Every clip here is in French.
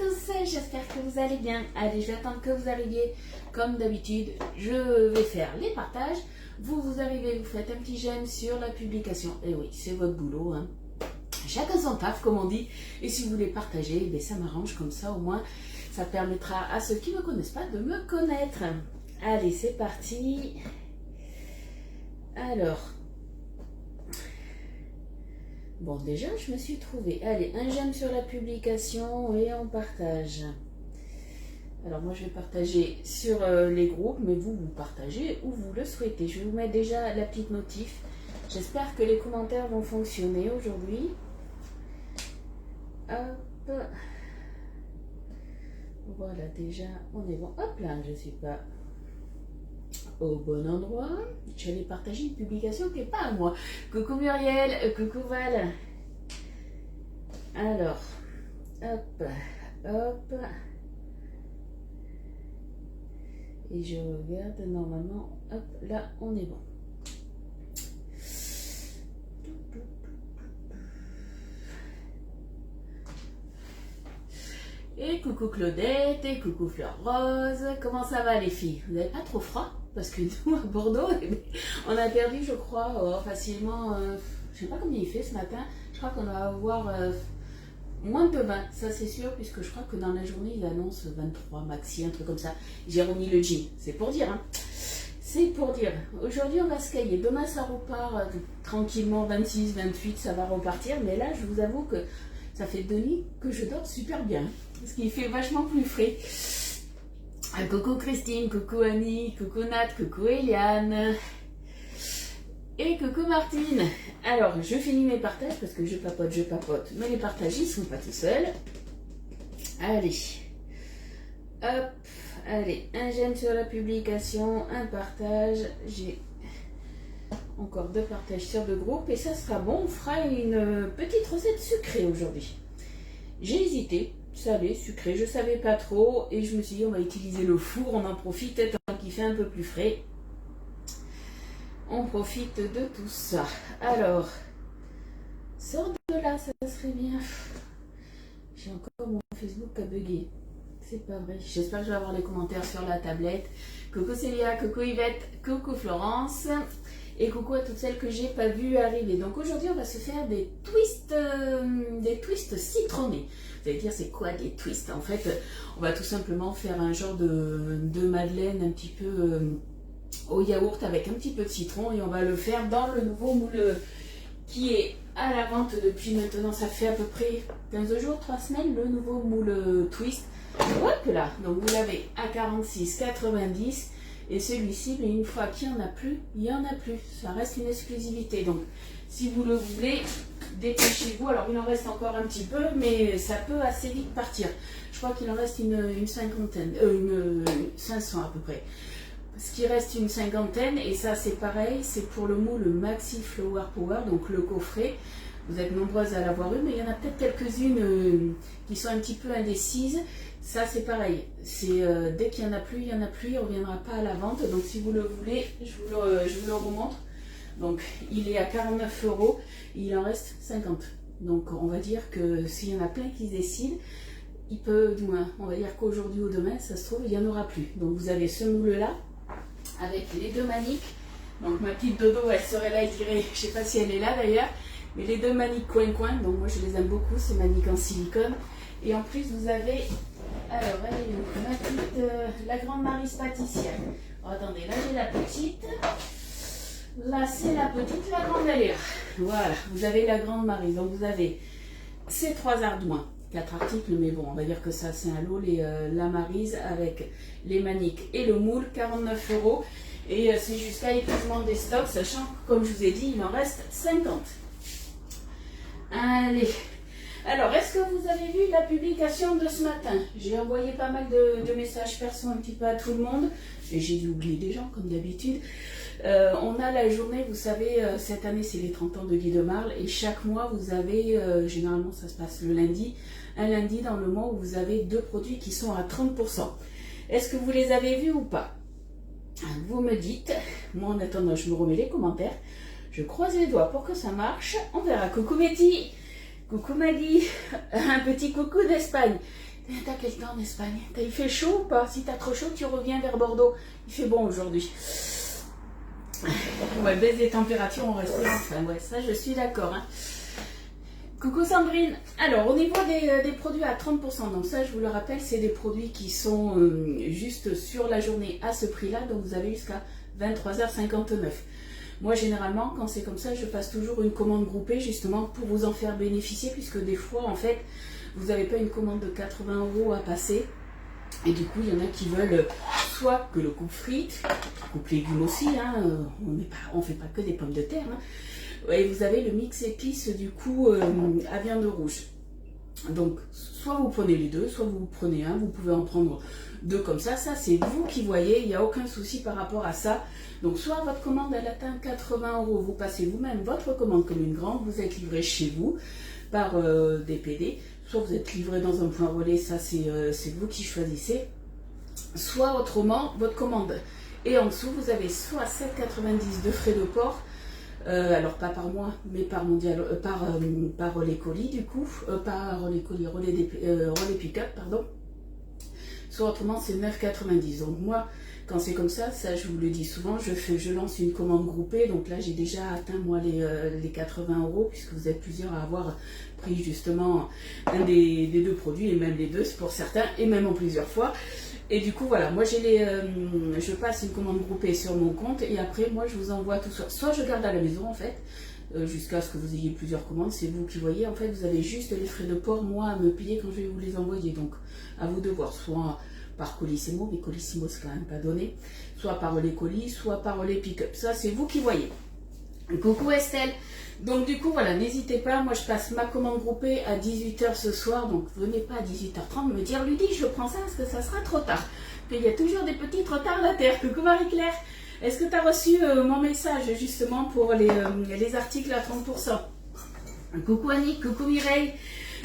tous, j'espère que vous allez bien. Allez, j'attends que vous arriviez. Comme d'habitude, je vais faire les partages. Vous arrivez, vous faites un petit j'aime sur la publication. Et oui, c'est votre boulot, hein. Chacun son taf, comme on dit. Et si vous voulez partager, ben ça m'arrange comme ça, au moins, ça permettra à ceux qui ne me connaissent pas de me connaître. Allez, c'est parti. Alors, bon, déjà, je me suis trouvée. Allez, un j'aime sur la publication et on partage. Alors, moi, je vais partager sur les groupes, mais vous partagez où vous le souhaitez. Je vais vous mettre déjà la petite notif. J'espère que les commentaires vont fonctionner aujourd'hui. Hop. Voilà, déjà, on est bon. Hop là, je ne suis pas au bon endroit. J'allais partager une publication qui n'est pas à moi. Coucou Muriel, coucou Val. Alors, hop, hop. Et je regarde, normalement, hop, là, on est bon. Et coucou Claudette, et coucou Fleur Rose. Comment ça va les filles? Vous n'avez pas trop froid? Parce que nous, à Bordeaux, on a perdu, je crois, facilement, je sais pas combien il fait ce matin. Je crois qu'on va avoir moins de 20, ça c'est sûr, puisque je crois que dans la journée, il annonce 23 maxi, un truc comme ça. J'ai remis le jean, c'est pour dire, hein. C'est pour dire. Aujourd'hui, on va se cailler. Demain, ça repart tranquillement, 26, 28, ça va repartir. Mais là, je vous avoue que ça fait 2 nuits que je dors super bien. Parce qu'il fait vachement plus frais. Coucou Christine, coucou Annie, coucou Nat, coucou Eliane. Et coucou Martine. Alors, je finis mes partages parce que je papote. Mais les partages, ils ne sont pas tout seuls. Allez. Hop. Allez, un j'aime sur la publication, un partage. J'ai encore 2 partages sur 2 groupes. Et ça sera bon. On fera une petite recette sucrée aujourd'hui. J'ai hésité. Salé, sucré, je savais pas trop. Et je me suis dit, on va utiliser le four. On en profite tant qu'il fait un peu plus frais. On profite de tout ça. Alors, sors de là, ça serait bien. J'ai encore mon Facebook à bugger. C'est pas vrai. J'espère que je vais avoir les commentaires sur la tablette. Coucou Célia, coucou Yvette, coucou Florence. Et coucou à toutes celles que j'ai pas vues arriver. Donc aujourd'hui, on va se faire des twists citronnés. Vous allez dire, c'est quoi des twists? En fait, on va tout simplement faire un genre de madeleine un petit peu au yaourt avec un petit peu de citron. Et on va le faire dans le nouveau moule qui est à la vente depuis maintenant, ça fait à peu près 15 jours, 3 semaines, le nouveau moule twist. Hop là, donc vous l'avez à 46,90 et celui-ci, mais une fois qu'il n'y en a plus, il n'y en a plus. Ça reste une exclusivité. Donc, si vous le voulez, dépêchez-vous. Alors, il en reste encore un petit peu, mais ça peut assez vite partir. Je crois qu'il en reste une cinquantaine, 500 à peu près. Ce qui reste une cinquantaine, et ça c'est pareil, c'est pour le moule Maxi Flower Power, donc le coffret. Vous êtes nombreuses à l'avoir eu, mais il y en a peut-être quelques-unes qui sont un petit peu indécises. Ça c'est pareil, c'est dès qu'il n'y en a plus, il ne reviendra pas à la vente. Donc si vous le voulez, je vous le remontre. Donc il est à 49 €, il en reste 50. Donc on va dire que s'il y en a plein qui se décident, il peut, du moins, on va dire qu'aujourd'hui ou demain, ça se trouve, il n'y en aura plus. Donc vous avez ce moule-là, avec les 2 maniques. Donc ma petite dodo, elle serait là, elle dirait, je sais pas si elle est là d'ailleurs, mais les 2 maniques coin-coin, donc moi je les aime beaucoup, ces maniques en silicone. Et en plus vous avez, alors elle est où, ma petite, la grande Maryse pâtissière. Oh, attendez, là j'ai la petite, là c'est la petite, la grande elle est là. Voilà, vous avez la grande Maryse, donc vous avez ces 3 ardouins. 4 articles, mais bon, on va dire que ça c'est un lot, la Maryse avec les maniques et le moule, 49 €. Et c'est jusqu'à épuisement des stocks, sachant que, comme je vous ai dit, il en reste 50. Allez. Alors, est-ce que vous avez vu la publication de ce matin? J'ai envoyé pas mal de messages perso un petit peu à tout le monde. Et j'ai dû oublier des gens, comme d'habitude. On a la journée, vous savez, cette année c'est les 30 ans de Guy de Marle. Et chaque mois, vous avez, généralement ça se passe le lundi, un lundi dans le mois où vous avez 2 produits qui sont à 30%. Est-ce que vous les avez vus ou pas? Vous me dites. Moi, en attendant, je me remets les commentaires. Je croise les doigts pour que ça marche. On verra. Coucou Betty. Coucou Maggie. Un petit coucou d'Espagne. T'as quel temps en Espagne? Il fait chaud ou pas? Si t'as trop chaud, tu reviens vers Bordeaux. Il fait bon aujourd'hui. Ouais, baisse des températures, on reste enfin, ouais, ça je suis d'accord. Hein. Coucou Sandrine. Alors, au niveau des produits à 30%, donc ça je vous le rappelle, c'est des produits qui sont juste sur la journée à ce prix-là, donc vous avez jusqu'à 23h59. Moi, généralement, quand c'est comme ça, je passe toujours une commande groupée, justement, pour vous en faire bénéficier, puisque des fois, en fait, vous n'avez pas une commande de 80 € à passer. Et du coup, il y en a qui veulent soit que le coupe frites, coupe légumes aussi, hein, on ne fait pas que des pommes de terre. Hein. Et vous avez le mix épices, du coup, à viande rouge. Donc, soit vous prenez les deux, soit vous prenez un, vous pouvez en prendre deux comme ça. Ça, c'est vous qui voyez, il n'y a aucun souci par rapport à ça. Donc, soit votre commande, elle atteint 80 €, vous passez vous-même votre commande comme une grande, vous êtes livré chez vous par DPD. Soit vous êtes livré dans un point relais, ça c'est vous qui choisissez. Soit autrement, votre commande. Et en dessous, vous avez soit 7,90 € de frais de port. Alors pas par mois, mais par relais colis du coup, par relais colis, relais pick-up, pardon. Soit autrement c'est 9,90 €. Donc moi, quand c'est comme ça, je vous le dis souvent, je lance une commande groupée. Donc là j'ai déjà atteint moi les 80 € puisque vous êtes plusieurs à avoir pris justement un des deux produits et même les deux pour certains et même en plusieurs fois. Et du coup, voilà, moi je passe une commande groupée sur mon compte et après, moi, je vous envoie tout ça. Soit je garde à la maison, en fait, jusqu'à ce que vous ayez plusieurs commandes. C'est vous qui voyez. En fait, vous avez juste les frais de port, moi, à me payer quand je vais vous les envoyer. Donc, à vous de voir. Soit par Colissimo, mais Colissimo, c'est quand même pas donné. Soit par les colis, soit par les pick-up. Ça, c'est vous qui voyez. Coucou Estelle. Donc du coup voilà, n'hésitez pas, moi je passe ma commande groupée à 18 h ce soir, donc venez pas à 18 h 30 me dire Ludie je prends ça parce que ça sera trop tard. Puis il y a toujours des petits retardataires. Coucou Marie-Claire, est-ce que tu as reçu mon message justement pour les articles à 30%? Coucou Annick, coucou Mireille.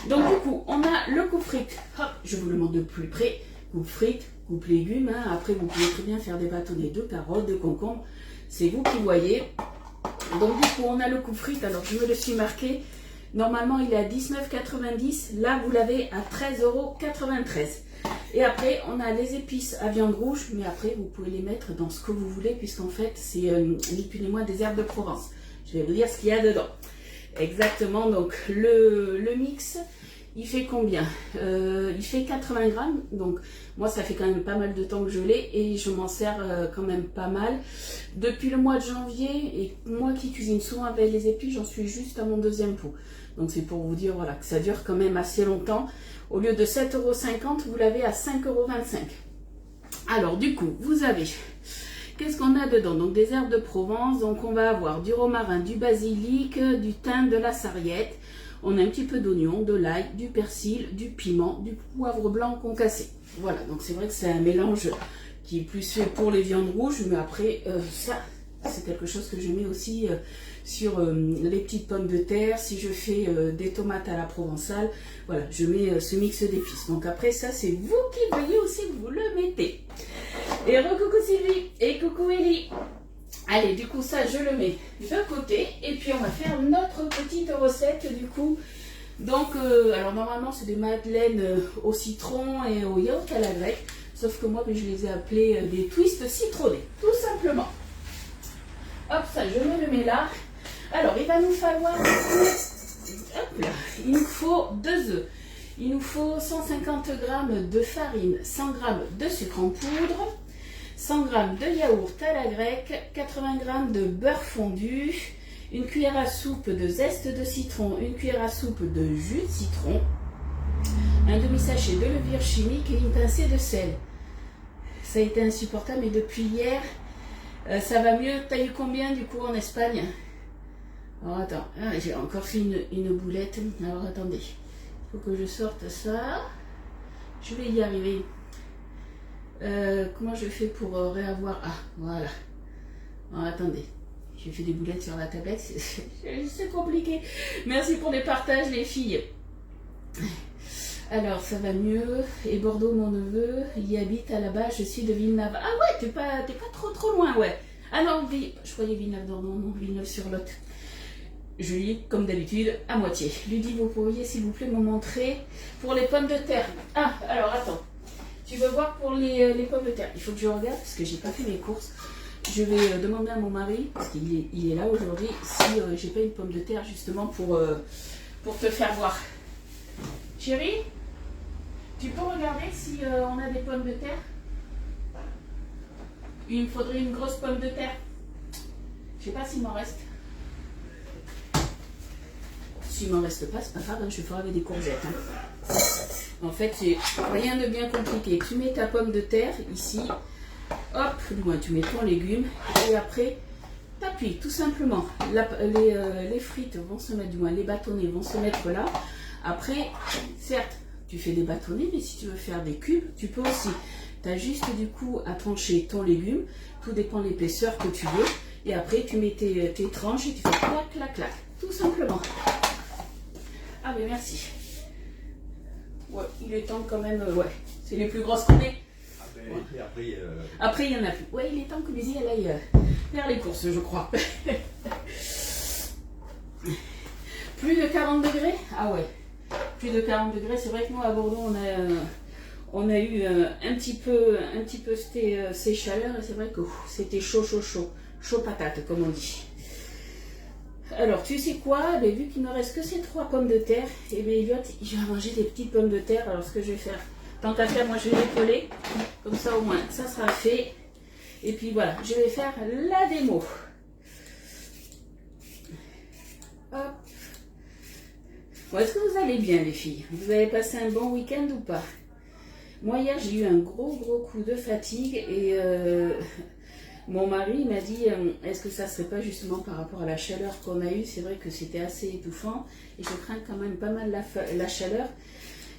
Donc du coup on a le coupe frites, hop, je vous le montre de plus près, coupe frites, coupe légumes, hein. Après vous pouvez très bien faire des bâtonnets de carottes, de concombres, c'est vous qui voyez. Donc du coup on a le coupe frites, alors je me le suis marqué, normalement il est à 19,90 €, là vous l'avez à 13,93 €. Et après on a les épices à viande rouge, mais après vous pouvez les mettre dans ce que vous voulez, puisqu'en fait c'est ni plus ni moins des herbes de Provence. Je vais vous dire ce qu'il y a dedans. Exactement, donc le mix, il fait combien? Il fait 80 grammes, donc moi ça fait quand même pas mal de temps que je l'ai et je m'en sers quand même pas mal. Depuis le mois de janvier, et moi qui cuisine souvent avec les épices, j'en suis juste à mon deuxième pot. Donc c'est pour vous dire voilà, que ça dure quand même assez longtemps. Au lieu de 7,50 €, vous l'avez à 5,25 €. Alors du coup, vous avez... Qu'est-ce qu'on a dedans? Donc des herbes de Provence, donc on va avoir du romarin, du basilic, du thym, de la sarriette. On a un petit peu d'oignon, de l'ail, du persil, du piment, du poivre blanc concassé. Voilà, donc c'est vrai que c'est un mélange qui est plus fait pour les viandes rouges, mais après ça, c'est quelque chose que je mets aussi sur les petites pommes de terre. Si je fais des tomates à la provençale, voilà, je mets ce mix d'épices. Donc après ça, c'est vous qui voyez aussi que vous le mettez. Et coucou Sylvie, et coucou Ellie. Allez, du coup, ça, je le mets de côté. Et puis, on va faire notre petite recette, du coup. Donc, alors, normalement, c'est des madeleines au citron et au yaourt à la grecque. Sauf que moi, je les ai appelées des twists citronnés, tout simplement. Hop, ça, je me le mets là. Alors, il va nous falloir... Hop là, il nous faut 2 œufs. Il nous faut 150 g de farine, 100 g de sucre en poudre, 100 g de yaourt à la grecque, 80 g de beurre fondu, une cuillère à soupe de zeste de citron, une cuillère à soupe de jus de citron, un demi-sachet de levure chimique et une pincée de sel. Ça a été insupportable, mais depuis hier, ça va mieux. T'as eu combien du coup en Espagne? Alors attends, j'ai encore fait une boulette. Alors attendez, il faut que je sorte ça. Je vais y arriver. Comment je fais pour réavoir... Ah, voilà. Alors, attendez. J'ai fait des boulettes sur la tablette. C'est compliqué. Merci pour les partages, les filles. Alors, ça va mieux. Et Bordeaux, mon neveu, il y habite à la base. Je suis de Villeneuve. Ah ouais, t'es pas trop loin, ouais. Ah non, je croyais Villeneuve, non, Villeneuve-sur-Lot. Julie, comme d'habitude, à moitié. Ludie, vous pourriez s'il vous plaît me montrer pour les pommes de terre. Ah, alors attends. Tu veux voir pour les pommes de terre? Il faut que je regarde parce que j'ai pas fait mes courses. Je vais demander à mon mari, parce qu'il est là aujourd'hui, si j'ai pas une pomme de terre justement pour te faire voir. Chérie, tu peux regarder si on a des pommes de terre? Il me faudrait une grosse pomme de terre. Je sais pas s'il m'en reste. S'il m'en reste pas, c'est pas grave, hein, je ferai avec des courgettes. Hein. En fait, c'est rien de bien compliqué. Tu mets ta pomme de terre ici. Hop, du moins tu mets ton légume. Et après, t'appuies tout simplement. Les frites vont se mettre, du moins les bâtonnets vont se mettre là. Après, certes, tu fais des bâtonnets, mais si tu veux faire des cubes, tu peux aussi. Tu as juste du coup à trancher ton légume. Tout dépend de l'épaisseur que tu veux. Et après, tu mets tes tranches et tu fais clac, clac, clac. Tout simplement. Ah mais merci. Ouais, il est temps quand même, ouais. C'est les plus grosses qu'on ait. Après, il y en a plus. Ouais, il est temps que Lucie elle aille faire les courses, je crois. Plus de 40 degrés? Ah ouais. Plus de 40 degrés. C'est vrai que nous, à Bordeaux, on a eu un petit peu ces chaleurs. Et c'est vrai que c'était chaud, chaud, chaud. Chaud patate, comme on dit. Alors, tu sais quoi? Ben, vu qu'il ne reste que ces 3 pommes de terre, et bien Elliot, il va manger des petites pommes de terre. Alors, ce que je vais faire, tant qu'à faire, moi je vais les coller. Comme ça, au moins, ça sera fait. Et puis voilà, je vais faire la démo. Hop. Bon, est-ce que vous allez bien, les filles? Vous avez passé un bon week-end ou pas? Moi, hier, j'ai eu un gros coup de fatigue et mon mari m'a dit est-ce que ça serait pas justement par rapport à la chaleur qu'on a eue? C'est vrai que c'était assez étouffant et je crains quand même pas mal la chaleur.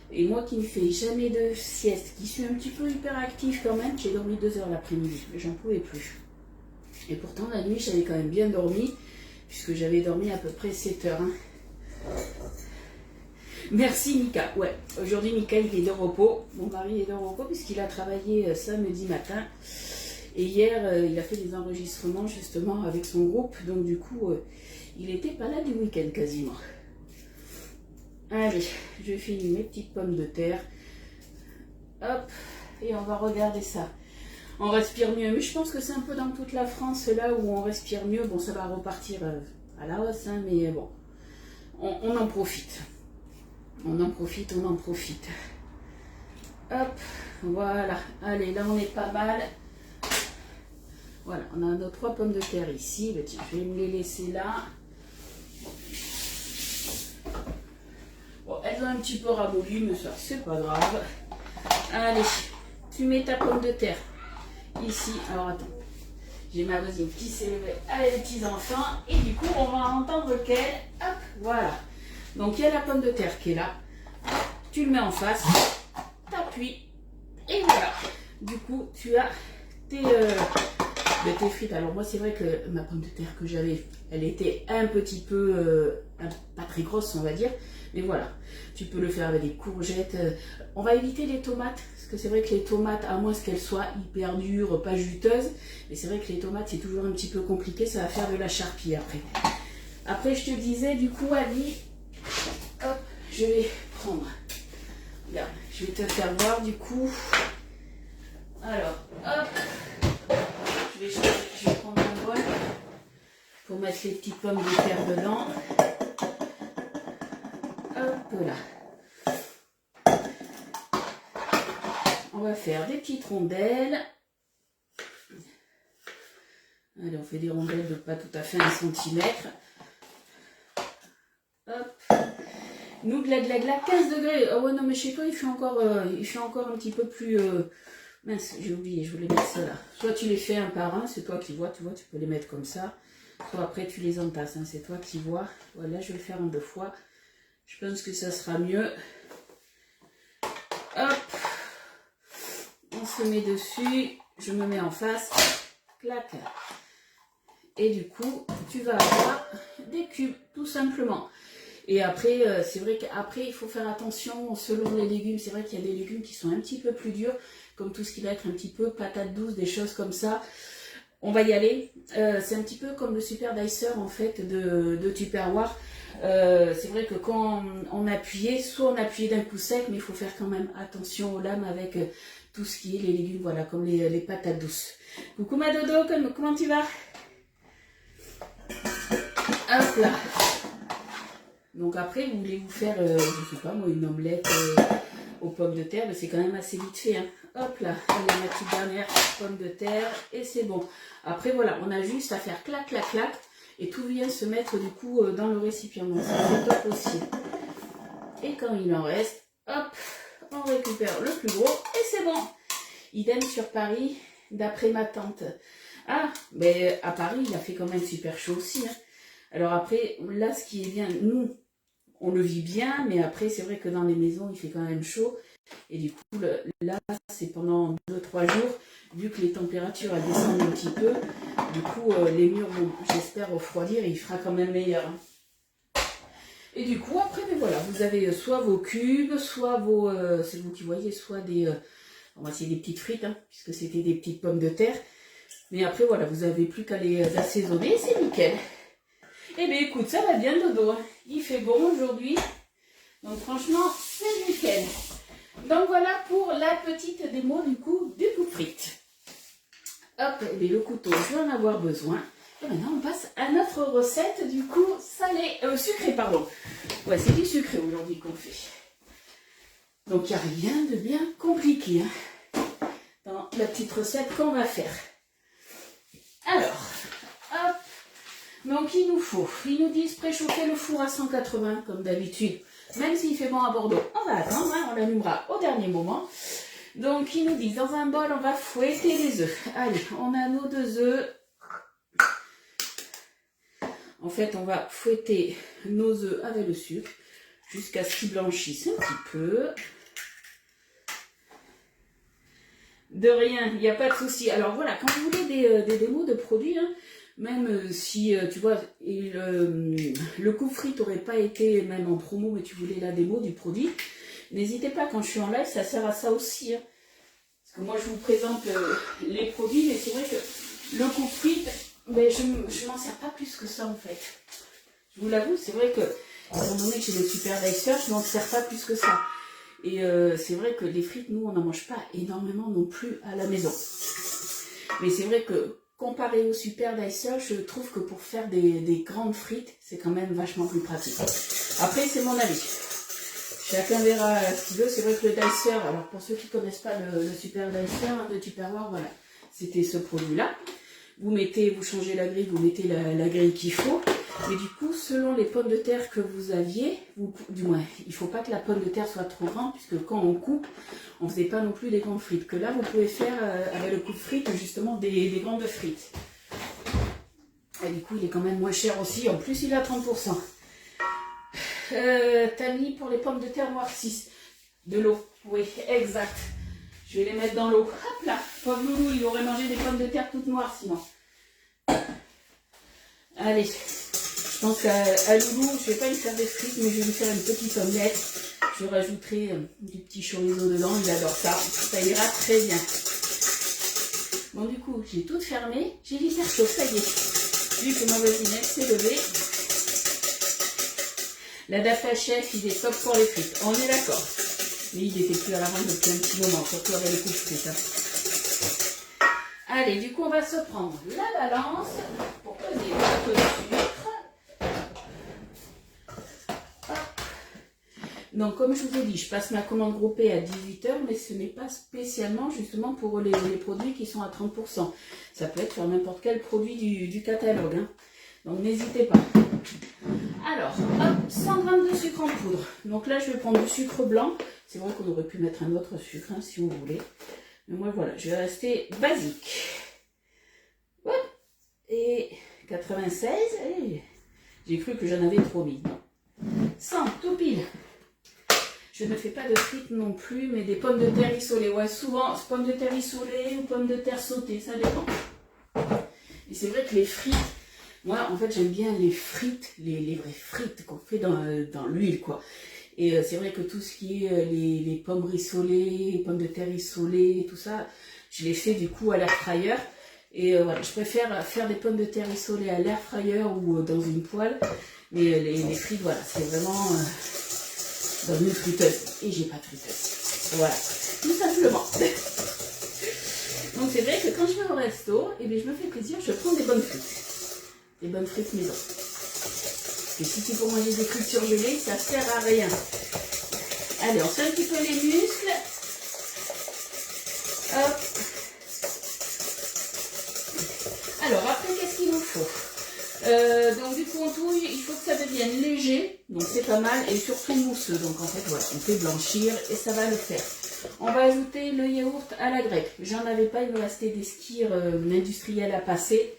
Et moi qui ne fais jamais de sieste, qui suis un petit peu hyperactive quand même, j'ai dormi 2 heures l'après-midi, mais j'en pouvais plus. Et pourtant la nuit j'avais quand même bien dormi, puisque j'avais dormi à peu près 7 heures. Hein. Merci Mika, ouais, aujourd'hui Mika il est de repos, mon mari est de repos puisqu'il a travaillé samedi matin. Et hier, il a fait des enregistrements justement avec son groupe, donc du coup, il n'était pas là du week-end quasiment. Allez, je finis mes petites pommes de terre. Hop, et on va regarder ça. On respire mieux, mais je pense que c'est un peu dans toute la France là où on respire mieux. Bon, ça va repartir à la hausse, hein, mais bon, on en profite. On en profite, on en profite. Hop, voilà. Allez, là on est pas mal. Voilà, on a nos 3 pommes de terre ici. Ben, tiens, je vais me les laisser là. Bon, elles ont un petit peu ramolli, mais ça, c'est pas grave. Allez, tu mets ta pomme de terre ici. Alors, attends. J'ai ma voisine qui s'est levée avec les petits-enfants. Et du coup, on va entendre qu'elle... Hop, voilà. Donc, il y a la pomme de terre qui est là. Tu le mets en face. T'appuies. Et voilà. Du coup, tu as tes frites. Alors moi c'est vrai que ma pomme de terre que j'avais, elle était un petit peu, pas très grosse on va dire, mais voilà, tu peux le faire avec des courgettes. On va éviter les tomates, parce que c'est vrai que les tomates, à moins qu'elles soient hyper dures, pas juteuses, mais c'est vrai que les tomates c'est toujours un petit peu compliqué, ça va faire de la charpie après. Après je te disais du coup Ali, hop, je vais prendre, regarde, je vais te faire voir du coup, alors hop, je vais prendre un bol pour mettre les petites pommes de terre dedans. Hop là. On va faire des petites rondelles. Allez, on fait des rondelles de pas tout à fait 1 centimètre. Hop. Nous, gla, 15 degrés. Oh ouais, non, mais chez toi, il fait encore un petit peu plus... Mince, j'ai oublié, je voulais mettre ça là. Soit tu les fais un par un, c'est toi qui vois, tu vois, tu peux les mettre comme ça. Soit après tu les entasses, hein, c'est toi qui vois. Voilà, je vais le faire en 2 fois. Je pense que ça sera mieux. Hop. On se met dessus. Je me mets en face. Clac. Et du coup, tu vas avoir des cubes, tout simplement. Et après, c'est vrai qu'après, il faut faire attention selon les légumes. C'est vrai qu'il y a des légumes qui sont un petit peu plus durs, comme tout ce qui va être un petit peu patate douce, des choses comme ça. On va y aller. C'est un petit peu comme le Super Dicer en fait de Tupperware. C'est vrai que quand on appuyait, soit on appuyait d'un coup sec, mais il faut faire quand même attention aux lames avec tout ce qui est les légumes, voilà, comme les patates douces. Coucou ma dodo, comment tu vas? Hop là. Donc après, vous voulez vous faire, je sais pas moi, une omelette aux pommes de terre, mais c'est quand même assez vite fait. Hein. Hop là, allez, ma petite dernière pomme de terre, et c'est bon. Après voilà, on a juste à faire clac, clac, clac, et tout vient se mettre du coup dans le récipient. Donc ça c'est top aussi. Et quand il en reste, hop, on récupère le plus gros, et c'est bon. Idem sur Paris, d'après ma tante. Ah, mais à Paris, il a fait quand même super chaud aussi. Hein. Alors après, là, ce qui est bien, nous, on le vit bien, mais après, c'est vrai que dans les maisons, il fait quand même chaud. Et du coup, là, c'est pendant 2-3 jours, vu que les températures elles descendent un petit peu, du coup, les murs vont, j'espère, refroidir et il fera quand même meilleur. Et du coup, après, mais voilà, vous avez soit vos cubes, soit vos, c'est vous qui voyez, soit des, on va essayer des petites frites, hein, puisque c'était des petites pommes de terre. Mais après, voilà, vous n'avez plus qu'à les assaisonner, c'est nickel. Eh bien, écoute, ça va bien, Dodo. Hein. Il fait bon aujourd'hui. Donc, franchement, c'est nickel. Donc, voilà pour la petite démo du coup du coupe frites. Hop, eh bien, le couteau, je vais en avoir besoin. Et maintenant, on passe à notre recette du coup salé, sucré, pardon. Ouais, c'est du sucré aujourd'hui qu'on fait. Donc, il n'y a rien de bien compliqué hein, dans la petite recette qu'on va faire. Alors, hop. Donc, il nous disent préchauffer le four à 180 comme d'habitude. Même s'il fait bon à Bordeaux, on va attendre, hein, on l'allumera au dernier moment. Donc, ils nous disent dans un bol, on va fouetter les œufs. Allez, on a nos 2 œufs. En fait, on va fouetter nos œufs avec le sucre jusqu'à ce qu'ils blanchissent un petit peu. De rien, il n'y a pas de souci. Alors voilà, quand vous voulez des démos de produits, hein, même si, tu vois, le coupe frites n'aurait pas été même en promo, mais tu voulais la démo du produit, n'hésitez pas, quand je suis en live, ça sert à ça aussi. Hein. Parce que moi, je vous présente les produits, mais c'est vrai que le coupe frites, ben, je ne m'en sers pas plus que ça, en fait. Je vous l'avoue, c'est vrai que, étant donné que j'ai le Super Dicer, je ne m'en sers pas plus que ça. Et c'est vrai que les frites, nous, on n'en mange pas énormément non plus à la maison. Mais c'est vrai que, comparé au Super Dicer, je trouve que pour faire des grandes frites, c'est quand même vachement plus pratique. Après, c'est mon avis. Chacun verra ce qu'il veut. C'est vrai que le Dicer, alors pour ceux qui ne connaissent pas le Super Dicer hein, de Tupperware, voilà, c'était ce produit-là. Vous changez la grille, vous mettez la grille qu'il faut. Mais du coup, selon les pommes de terre que vous aviez, du moins, il ne faut pas que la pomme de terre soit trop grande, puisque quand on coupe, on ne faisait pas non plus des grandes frites. Que là, vous pouvez faire avec le coupe frites, justement, des grandes frites. Et du coup, il est quand même moins cher aussi. En plus, il est à 30%. T'as mis pour les pommes de terre noircies de l'eau. Oui, exact. Je vais les mettre dans l'eau. Hop là, pauvre loulou, il aurait mangé des pommes de terre toutes noires sinon. Allez, je pense qu'à loulou, je ne vais pas lui faire des frites, mais je vais lui faire une petite omelette. Je rajouterai du petit chorizo dedans, il adore ça. Ça ira très bien. Bon, du coup, j'ai tout fermé. J'ai l'hyper chaud, ça y est. Vu que ma voisinette s'est levée. L'adaptation-chef, il est top pour les frites. On est d'accord. Mais il était plus à la vente depuis un petit moment, surtout avec les coups de frites. Hein. Allez, du coup, on va se prendre la balance pour peser notre sucre. Hop. Donc, comme je vous ai dit, je passe ma commande groupée à 18 h, mais ce n'est pas spécialement justement pour les produits qui sont à 30%. Ça peut être sur n'importe quel produit du catalogue. Hein. Donc, n'hésitez pas. Alors, hop, 100 g de sucre en poudre. Donc là, je vais prendre du sucre blanc. C'est vrai qu'on aurait pu mettre un autre sucre, hein, si vous voulez. Mais moi, voilà, je vais rester basique. Hop, et 96. Et j'ai cru que j'en avais trop mis. 100, tout pile. Je ne fais pas de frites non plus, mais des pommes de terre rissolées. Ouais, souvent, pommes de terre rissolées ou pommes de terre sautées, ça dépend. Et c'est vrai que les frites, moi, en fait, j'aime bien les frites, les vraies frites qu'on fait dans l'huile, quoi. Et c'est vrai que tout ce qui est les pommes rissolées, les pommes de terre rissolées, tout ça, je les fais du coup à l'air fryer. Et voilà, je préfère faire des pommes de terre rissolées à l'air fryer ou dans une poêle. Mais les frites, voilà, c'est vraiment dans une friteuse. Et j'ai pas de friteuse. Voilà, tout simplement. Donc c'est vrai que quand je vais au resto, eh bien, je me fais plaisir, je prends des bonnes frites. Des bonnes frites maison. Et si c'est pour manger des frites surgelées, ça sert à rien. Allez, on fait un petit peu les muscles. Hop. Alors après, qu'est-ce qu'il nous faut? Donc du coup, en tout, il faut que ça devienne léger. Donc c'est pas mal. Et surtout mousseux. Donc en fait, voilà, on fait blanchir et ça va le faire. On va ajouter le yaourt à la grecque. J'en avais pas, il me restait des skyrs industriels à passer.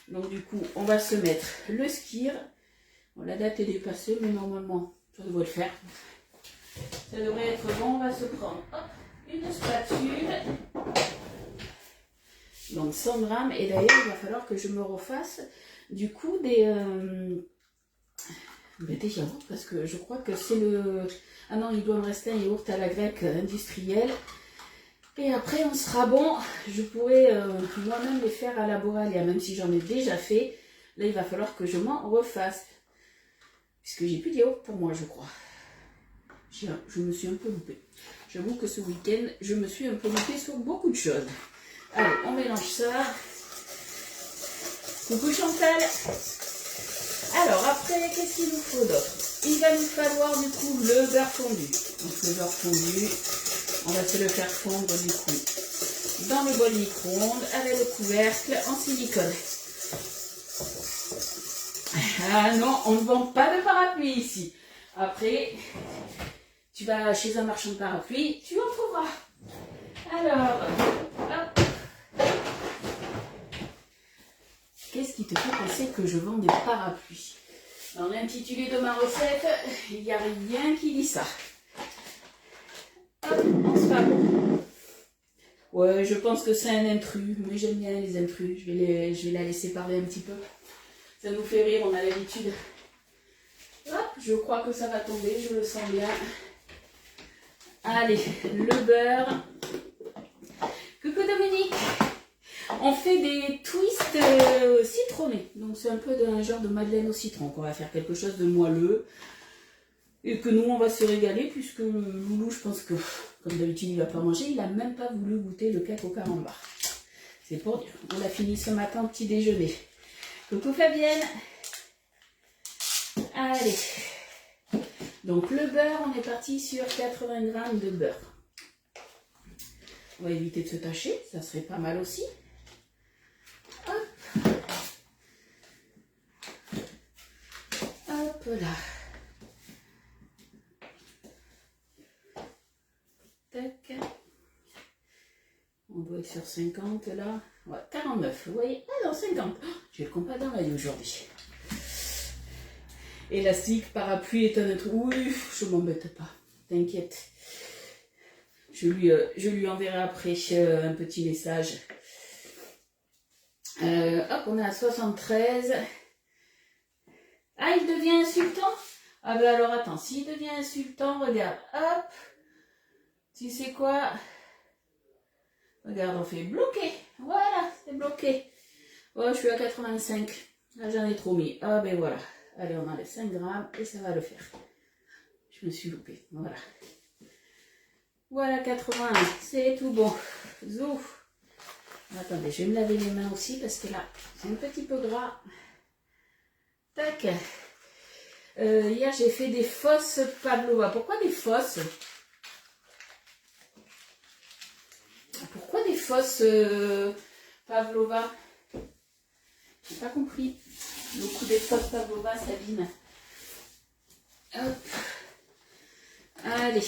Donc du coup, on va se mettre le skyr. Bon, la date est dépassée, mais normalement, ça devrait le faire. Ça devrait être bon. On va se prendre une spatule. Donc 100 grammes. Et d'ailleurs, il va falloir que je me refasse du coup des yaourts. Parce que je crois que c'est le... Ah non, il doit me rester un yaourt à la grecque industriel. Et après, on sera bon. Je pourrais moi-même les faire à la Boralia, même si j'en ai déjà fait. Là, il va falloir que je m'en refasse. Puisque j'ai plus de yaourt pour moi, je crois. Je me suis un peu loupée. J'avoue que ce week-end, je me suis un peu loupée sur beaucoup de choses. Allez, on mélange ça. Coucou Chantal. Alors après, qu'est-ce qu'il nous faut d'autre? Il va nous falloir du coup le beurre fondu. Donc le beurre fondu, on va se le faire fondre du coup dans le bol micro-ondes avec le couvercle en silicone. Ah non, on ne vend pas de parapluie ici. Après, tu vas chez un marchand de parapluie, tu en trouveras. Alors, hop. Qu'est-ce qui te fait penser que je vends des parapluies? Dans l'intitulé de ma recette, il n'y a rien qui dit ça. Hop, on se va bon. Ouais, je pense que c'est un intrus, mais j'aime bien les intrus. Je vais la laisser parler un petit peu. Ça nous fait rire, on a l'habitude. Hop, je crois que ça va tomber, je le sens bien. Allez, le beurre. Coucou Dominique. On fait des twists citronnés. Donc c'est un peu d'un genre de madeleine au citron. On va faire quelque chose de moelleux. Et que nous, on va se régaler. Puisque Loulou, je pense que, comme d'habitude, il ne va pas manger. Il n'a même pas voulu goûter le cake au carambar. C'est pour dire. On l'a fini ce matin au petit déjeuner. Coucou Fabienne. Allez. Donc le beurre, on est parti sur 80 g de beurre. On va éviter de se tâcher. Ça serait pas mal aussi. Hop. Hop là. Tac. On doit être sur 50 là. Ouais, 49. Vous voyez? Ah non, 50. Oh, j'ai le compas dans l'œil aujourd'hui. Élastique, parapluie est un autre. Oui, je m'embête pas. T'inquiète. Je lui enverrai après un petit message. Hop, on est à 73. Ah, il devient insultant? Ah ben alors attends, s'il devient insultant, regarde, hop. Tu sais quoi? Regarde, on fait bloquer. Voilà, c'est bloqué. Oh, je suis à 85. Là, j'en ai trop mis. Ah ben voilà. Allez, on enlève 5 grammes et ça va le faire. Je me suis loupée. Voilà. Voilà, 80. C'est tout bon. Zouf. Attendez, je vais me laver les mains aussi parce que là, c'est un petit peu gras. Tac. Hier, j'ai fait des fausses pavlova. Pourquoi des fausses? Pourquoi des fausses pavlova? J'ai pas compris. Le coup des fausses pavlova, Sabine. Hop. Allez,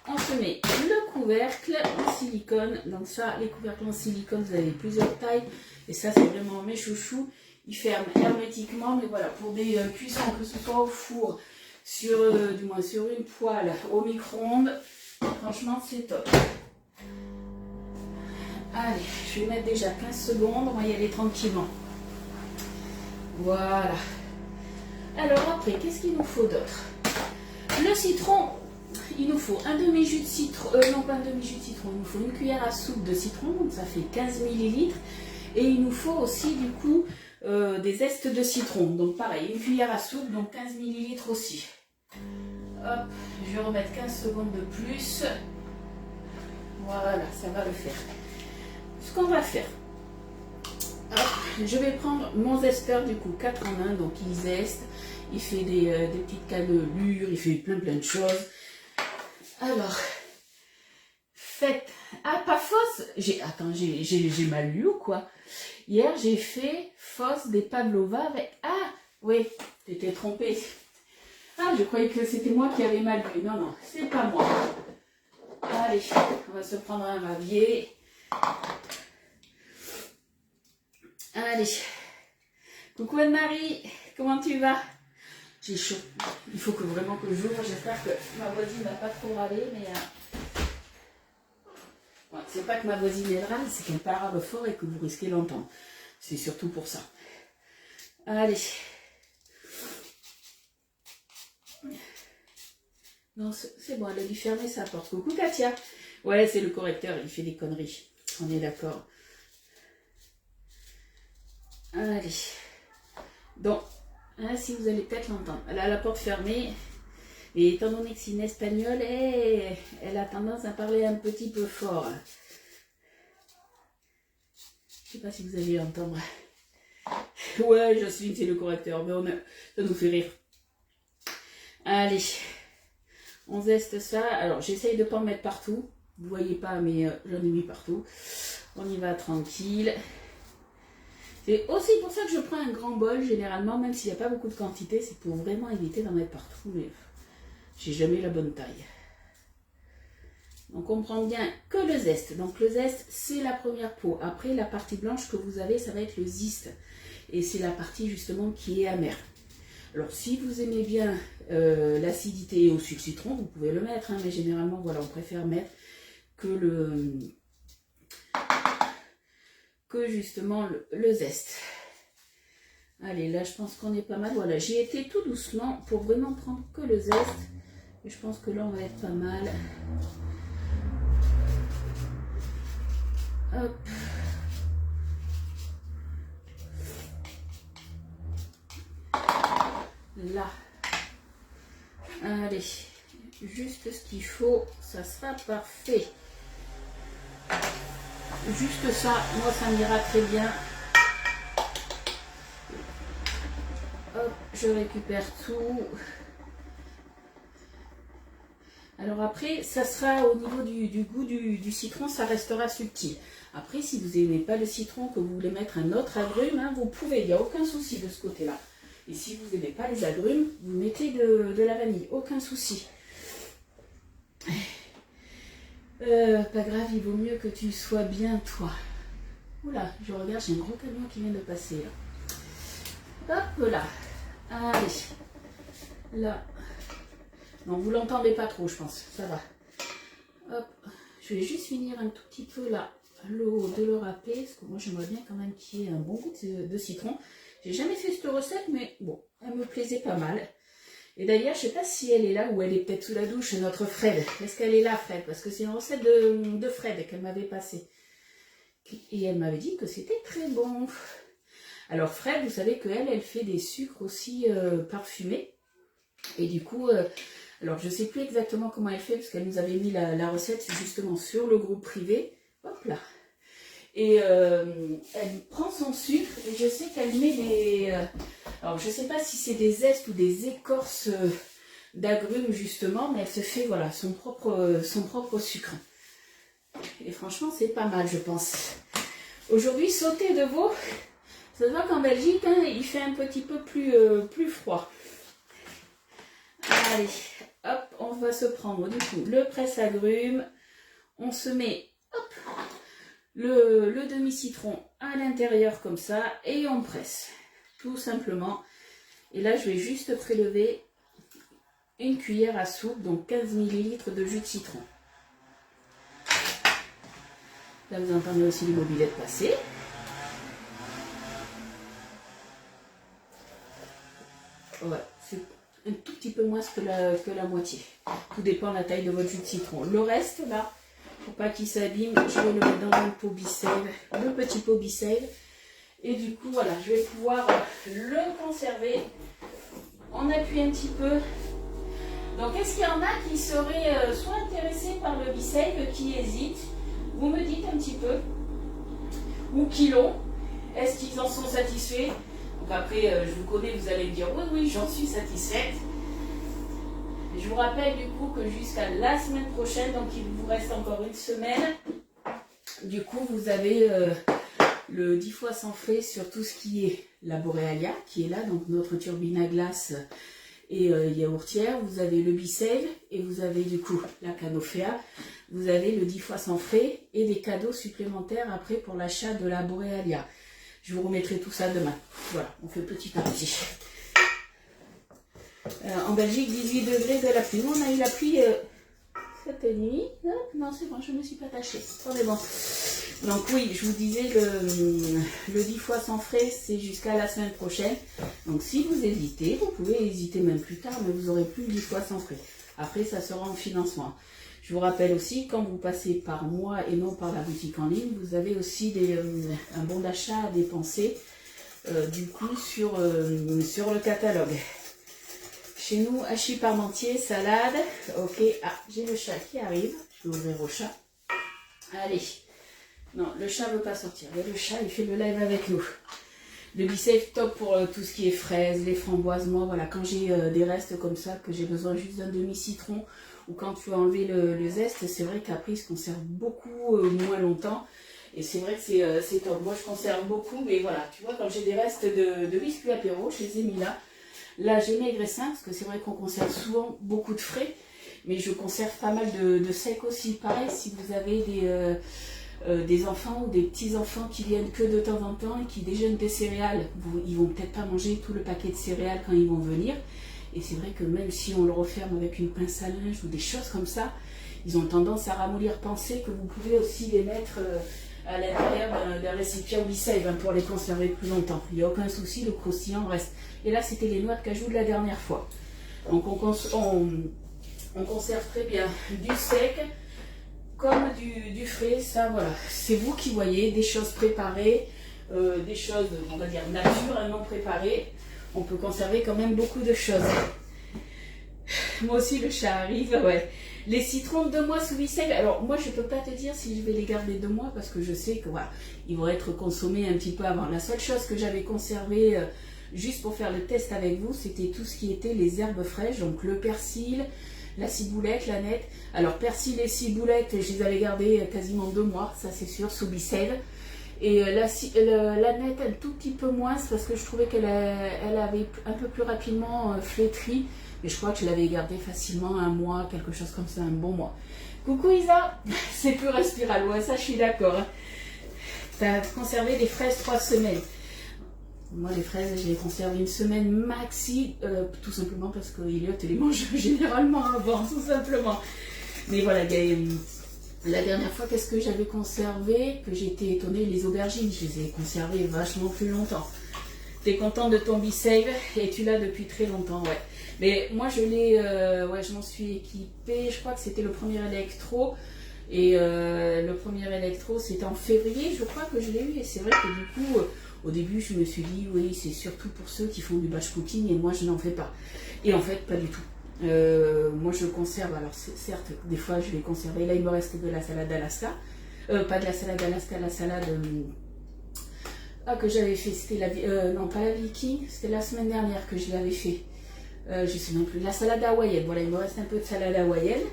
on se met le couvercle en silicone. Donc ça, les couvercles en silicone, vous avez plusieurs tailles. Et ça, c'est vraiment mes chouchous. Ils ferment hermétiquement. Mais voilà, pour des cuissons, que ce soit au four, du moins sur une poêle, au micro-ondes, franchement, c'est top. Allez, je vais mettre déjà 15 secondes. On va y aller tranquillement. Voilà. Alors après, qu'est-ce qu'il nous faut d'autre? Le citron. Il nous faut un demi-jus de citron, non pas un demi-jus de citron, il nous faut une cuillère à soupe de citron, donc ça fait 15 ml. Et il nous faut aussi du coup des zestes de citron. Donc pareil, une cuillère à soupe, donc 15 ml aussi. Hop, je vais remettre 15 secondes de plus. Voilà, ça va le faire. Ce qu'on va faire, hop, je vais prendre mon zesteur du coup 4 en 1, donc il zeste, il fait des petites cannelures, il fait plein de choses. Alors, faites, ah pas fausse, attends, j'ai mal lu ou quoi? Hier j'ai fait fausse des pavlova avec, ah oui, t'étais trompée. Ah, je croyais que c'était moi qui avais mal lu, non, c'est pas moi. Allez, on va se prendre un ravier. Allez. Coucou Anne-Marie, comment tu vas? J'ai chaud. Il faut vraiment que j'ouvre. J'espère que ma voisine va pas trop râler, mais... Ouais, c'est pas que ma voisine elle râle, c'est qu'elle parle fort et que vous risquez l'entendre. C'est surtout pour ça. Allez. Non, c'est bon, elle a dû fermer sa porte. Coucou Katia. Ouais, c'est le correcteur, il fait des conneries. On est d'accord. Allez. Donc, hein, si vous allez peut-être l'entendre. Elle a la porte fermée. Et étant donné que c'est une espagnole, elle a tendance à parler un petit peu fort. Je sais pas si vous allez l'entendre. Ouais, Jocelyne, c'est le correcteur. Mais ça nous fait rire. Allez. On zeste ça. Alors, j'essaye de ne pas en mettre partout. Vous voyez pas, mais j'en ai mis partout. On y va tranquille. C'est aussi pour ça que je prends un grand bol, généralement, même s'il n'y a pas beaucoup de quantité. C'est pour vraiment éviter d'en mettre partout. Mais j'ai jamais la bonne taille. Donc, on prend bien que le zeste. Donc, le zeste, c'est la première peau. Après, la partie blanche que vous avez, ça va être le zeste. Et c'est la partie, justement, qui est amère. Alors, si vous aimez bien l'acidité au sucre citron, vous pouvez le mettre, hein, mais généralement, voilà, on préfère mettre que justement le zeste. Allez, là, je pense qu'on est pas mal. Voilà, j'y étais tout doucement pour vraiment prendre que le zeste. Et je pense que là, on va être pas mal. Hop. Là. Allez, juste ce qu'il faut, ça sera parfait. Juste ça, moi ça m'ira très bien. Hop, je récupère tout. Alors après, ça sera au niveau du goût du citron, ça restera subtil. Après, si vous n'aimez pas le citron, que vous voulez mettre un autre agrume, hein, vous pouvez, il n'y a aucun souci de ce côté-là. Et si vous n'aimez pas les agrumes, vous mettez de la vanille, aucun souci. Pas grave, il vaut mieux que tu sois bien toi. Oula, je regarde, j'ai un gros camion qui vient de passer là. Hop là. Allez. Là. Non, vous l'entendez pas trop, je pense. Ça va. Hop. Je vais juste finir un tout petit peu là, l'eau de le râper, parce que moi j'aimerais bien quand même qu'il y ait un bon goût de citron. J'ai jamais fait cette recette, mais bon, elle me plaisait pas mal. Et d'ailleurs, je sais pas si elle est là ou elle est peut-être sous la douche, notre Fred. Est-ce qu'elle est là, Fred? Parce que c'est une recette de Fred qu'elle m'avait passée. Et elle m'avait dit que c'était très bon. Alors Fred, vous savez qu'elle, elle fait des sucres aussi parfumés. Et du coup, alors je sais plus exactement comment elle fait, parce qu'elle nous avait mis la recette justement sur le groupe privé. Hop là. Et elle prend son sucre et je sais qu'elle met des... alors je sais pas si c'est des zestes ou des écorces d'agrumes justement, mais elle se fait voilà son propre sucre. Et franchement c'est pas mal je pense. Aujourd'hui sauté de veau, ça se voit qu'en Belgique hein, il fait un petit peu plus froid. Allez, hop, on va se prendre du coup le presse-agrumes, on se met hop, le demi-citron à l'intérieur comme ça et on presse tout simplement. Et là je vais juste prélever une cuillère à soupe, donc 15 ml de jus de citron. Là vous entendez aussi les mobylettes passer. Ouais, c'est un tout petit peu moins que la moitié. Tout dépend de la taille de votre jus de citron. Le reste là, pour pas qu'il s'abîme, je vais le mettre dans un pot Bicel, le petit pot Bicel. Et du coup, voilà, je vais pouvoir le conserver. On appuie un petit peu. Donc, est-ce qu'il y en a qui seraient soit intéressés par le B-Save, qui hésitent? Vous me dites un petit peu. Ou qui l'ont? Est-ce qu'ils en sont satisfaits? Donc après, je vous connais, vous allez me dire, oui, oui, j'en suis satisfaite. Je vous rappelle du coup que jusqu'à la semaine prochaine, donc il vous reste encore une semaine. Du coup, vous avez le 10 fois sans frais sur tout ce qui est la Borealia, qui est là, donc notre turbine à glace et yaourtière. Vous avez le B-Save et vous avez du coup la Canofea. Vous avez le 10 fois sans frais et des cadeaux supplémentaires après pour l'achat de la Borealia. Je vous remettrai tout ça demain. Voilà, on fait petit à petit. En Belgique, 18 degrés de la pluie. Nous, on a eu la pluie cette nuit. Non, c'est bon, je ne me suis pas attachée. On est bon. Donc oui, je vous disais, le 10 fois sans frais, c'est jusqu'à la semaine prochaine. Donc si vous hésitez, vous pouvez hésiter même plus tard, mais vous n'aurez plus le 10 fois sans frais. Après, ça sera en financement. Je vous rappelle aussi, quand vous passez par moi et non par la boutique en ligne, vous avez aussi un bon d'achat à dépenser du coup sur le catalogue. Chez nous, hachis parmentier, salade. Ok, ah, j'ai le chat qui arrive. Je vais ouvrir au chat. Allez. Non, le chat ne veut pas sortir. Le chat, il fait le live avec nous. Le B-Save top pour tout ce qui est fraises, les framboises. Moi, voilà, quand j'ai des restes comme ça, que j'ai besoin juste d'un demi-citron, ou quand tu as enlevé le zeste, c'est vrai qu'après, il se conserve beaucoup moins longtemps. Et c'est vrai que c'est top. Moi, je conserve beaucoup, mais voilà, tu vois, quand j'ai des restes de biscuits apéro, je les ai mis là. Là, j'ai mes graissins, parce que c'est vrai qu'on conserve souvent beaucoup de frais, mais je conserve pas mal de secs aussi. Pareil, si vous avez des enfants ou des petits-enfants qui viennent que de temps en temps et qui déjeunent des céréales, ils vont peut-être pas manger tout le paquet de céréales quand ils vont venir. Et c'est vrai que même si on le referme avec une pince à linge ou des choses comme ça, ils ont tendance à ramollir. Pensez que vous pouvez aussi les mettre à l'intérieur d'un récipient B-Save pour les conserver plus longtemps. Il n'y a aucun souci, le croustillant reste. Et là, c'était les noix de cajou de la dernière fois. Donc on conserve très bien du sec comme du frais. Ça, voilà, c'est vous qui voyez des choses préparées, des choses, on va dire, nature, non préparées. On peut conserver quand même beaucoup de choses. Moi aussi, le chat arrive, ouais. Les citrons de 2 mois sous B-Save. Alors, moi, je ne peux pas te dire si je vais les garder 2 mois parce que je sais que voilà, ils vont être consommés un petit peu avant. La seule chose que j'avais conservée juste pour faire le test avec vous, c'était tout ce qui était les herbes fraîches, donc le persil, la ciboulette, la nette. Alors, persil et ciboulette, je les avais gardées quasiment 2 mois, ça c'est sûr, sous B-Save. Et la nette, un tout petit peu moins, parce que je trouvais qu'elle avait un peu plus rapidement flétri. Mais je crois que je l'avais gardée facilement 1 mois, quelque chose comme ça, un bon mois. Coucou Isa, c'est plus respirable, ouais, ça je suis d'accord. Hein. Tu as conservé des fraises 3 semaines. Moi, les fraises, je les conserve 1 semaine maxi, tout simplement parce que Elliot les mange généralement avant, tout simplement. Mais voilà, la dernière fois, qu'est-ce que j'avais conservé? Que j'étais étonnée, les aubergines, je les ai conservées vachement plus longtemps. Tu es contente de ton B-Save et tu l'as depuis très longtemps, ouais. Mais moi, je m'en suis équipée, je crois que c'était le premier électro. Et le premier électro, c'était en février, je crois que je l'ai eu. Et c'est vrai que du coup, au début, je me suis dit, oui, c'est surtout pour ceux qui font du batch cooking et moi, je n'en fais pas. Et en fait, pas du tout. Moi, je conserve, alors certes, des fois, je vais conserver. Là, il me reste de la salade d'Alaska. Pas de la salade d'Alaska, la salade que j'avais fait. C'était non, pas la Viking, c'était la semaine dernière que je l'avais fait. Je sais même plus. La salade hawaïenne. Voilà, il me reste un peu de salade hawaïenne.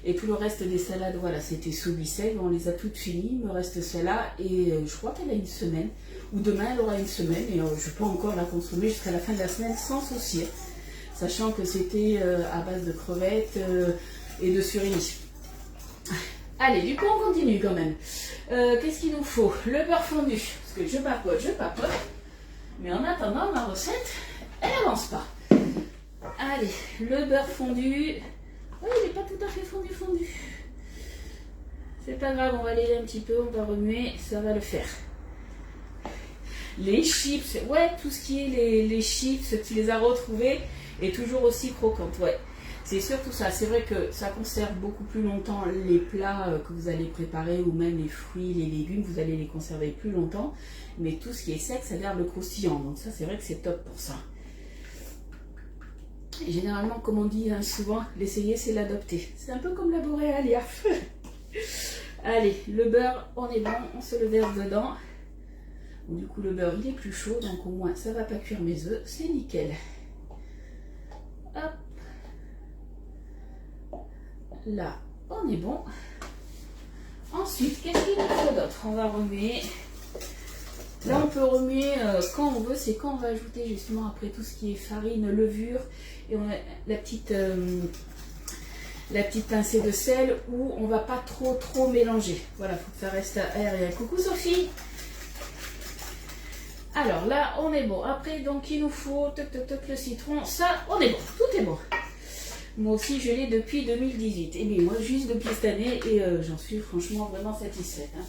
Et tout le reste des salades, voilà, c'était sous B-Save. On les a toutes finies. Il me reste celle-là. Et je crois qu'elle a 1 semaine. Ou demain, elle aura 1 semaine. Et je peux encore la consommer jusqu'à la fin de la semaine sans souci. Sachant que c'était à base de crevettes et de surimi. Allez, du coup, on continue quand même. Qu'est-ce qu'il nous faut? Le beurre fondu. Parce que je papote. Mais en attendant, ma recette, elle n'avance pas. Allez, le beurre fondu. Oui, il n'est pas tout à fait fondu. C'est pas grave, on va l'aider un petit peu, on va remuer, ça va le faire. Les chips, ouais, tout ce qui est les chips, tu les as retrouvés et toujours aussi croquantes, ouais. C'est surtout ça. C'est vrai que ça conserve beaucoup plus longtemps les plats que vous allez préparer ou même les fruits, les légumes, vous allez les conserver plus longtemps. Mais tout ce qui est sec, ça garde le croustillant. Donc ça, c'est vrai que c'est top pour ça. Et généralement, comme on dit souvent, l'essayer, c'est l'adopter. C'est un peu comme la boréalia. Allez, le beurre, on est bon, on se le verse dedans. Bon, du coup, le beurre, il est plus chaud, donc au moins, ça ne va pas cuire mes œufs. C'est nickel. Hop. Là, on est bon. Ensuite, qu'est-ce qu'il nous faut d'autre? On va remuer. Là, on peut remuer quand on veut. C'est quand on va ajouter justement après tout ce qui est farine, levure. Et on a la petite pincée de sel où on va pas trop mélanger. Voilà, faut que ça reste aérien. Coucou Sophie. Alors là, on est bon. Après, donc, il nous faut le citron. Ça, on est bon. Tout est bon. Moi aussi, je l'ai depuis 2018. Et bien, moi, juste depuis cette année. Et j'en suis franchement vraiment satisfaite. Hein.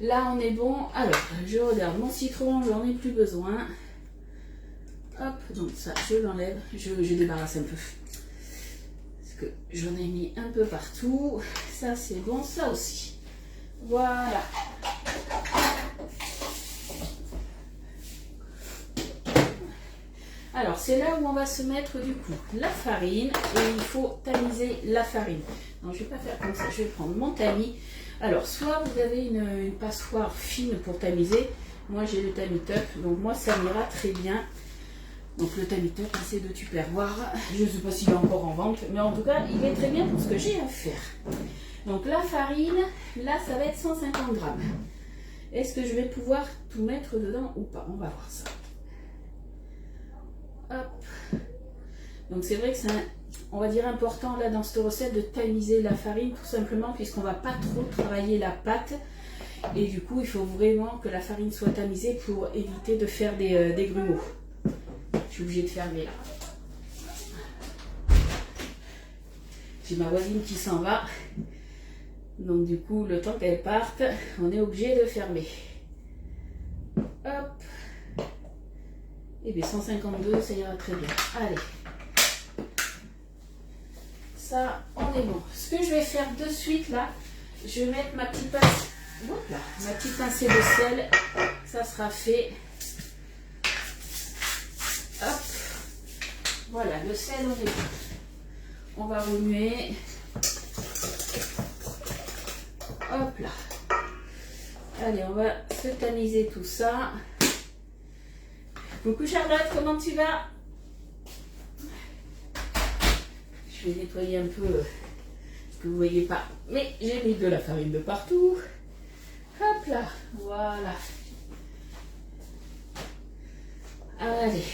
Là, on est bon. Alors, je regarde mon citron. J'en ai plus besoin. Hop, donc ça, je l'enlève. Je débarrasse un peu. Parce que j'en ai mis un peu partout. Ça, c'est bon. Ça aussi. Voilà. Alors, c'est là où on va se mettre du coup la farine et il faut tamiser la farine. Non, je ne vais pas faire comme ça, je vais prendre mon tamis. Alors, soit vous avez une passoire fine pour tamiser. Moi, j'ai le Tamitop, donc moi, ça m'ira très bien. Donc, le Tamitop, c'est de Tupperware. Je ne sais pas s'il est encore en vente, mais en tout cas, il est très bien pour ce que j'ai à faire. Donc, la farine, là, ça va être 150 grammes. Est-ce que je vais pouvoir tout mettre dedans ou pas? On va voir ça. Hop. Donc c'est vrai que c'est, on va dire, important là dans cette recette de tamiser la farine tout simplement puisqu'on ne va pas trop travailler la pâte et du coup il faut vraiment que la farine soit tamisée pour éviter de faire des grumeaux. Je suis obligée de fermer là. J'ai ma voisine qui s'en va. Donc du coup le temps qu'elle parte, on est obligé de fermer. Hop. Et bien 152, ça ira très bien. Allez. Ça, on est bon. Ce que je vais faire de suite là, je vais mettre ma petite pincée de sel. Ça sera fait. Hop. Voilà, le sel, on est bon. On va remuer. Hop là. Allez, on va se tamiser tout ça. Coucou Charlotte, comment tu vas? Je vais nettoyer un peu ce que vous ne voyez pas. Mais j'ai mis de la farine de partout. Hop là, voilà. Allez,